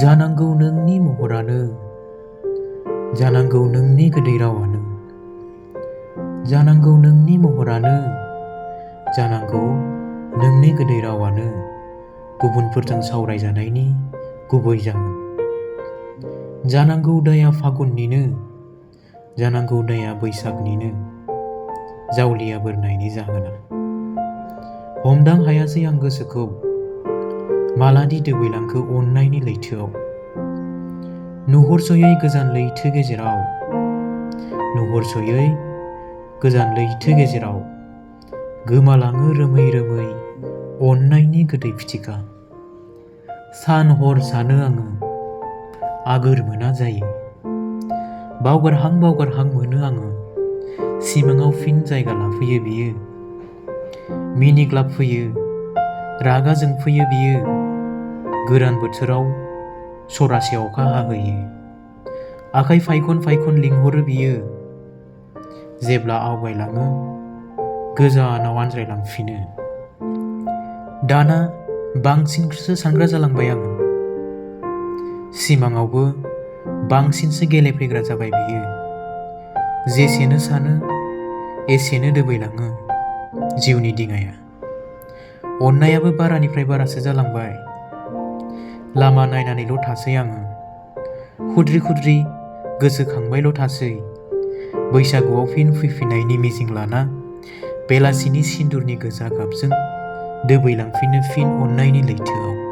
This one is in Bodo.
जानांगौ नोंनि महरानो, जानांगौ नोंनि गोदै रावानो, जानांगौ नोंनि महरानो, जानांगौ नोंनि गोदै रावानो गुबुनफोरजों सावरायजानायनि गुबै जाहोन। जानांगौ दाया फागुननिनो, जानांगौ दाया बैसागनिनो जावलिया बोरनायनि जाहोना। हमदां हायासै आं गोसोखौ मालादि दोबैलांखो अननायनि लैथोआव। नुहुरस'यै गोजान लैथो गेजेराव, नुहुरस'यै गोजान लैथो गेजेराव गोमालाङो रोमै रोमै अननायनि गोदै फिथिखा। सान हर सानो आङो आगोर मोना जायो। बावगारहां बावगारहां मोनो आङो सिमाङाव फिन जायगा लाफैयो बियो। मिनिग्लाबफैयो रागा जोंफैयो बियो। गोरान बोथोराव सरासे अखा हाहोयो। आखाइ फायखन फायखन लिंहरो बियो। जेब्ला आवगायलाङो गोजानाव आनज्रायलांफिनो। दाना बांसिनसो सानग्रा जालांबाय आङो। सिमाङावबो बांसिनसो गेलेफैग्रा जाबाय बियो। जेसेनो सानो एसेनो दोबैलाङो जिउनि दिङाया। अननायाबो बारानिफ्राय बारासो जालांबाय। लामा नायनानैल' थासै आङो। खुद्रि खुद्रि गोसोखांबायल' थासै। बैसागुआव फिन फैफिननायनि मिजिं लाना बेलासिनि सिन्दुरनि गोजा गाबजों दोबैलांफिनो फिन अननायनि लैथोआव।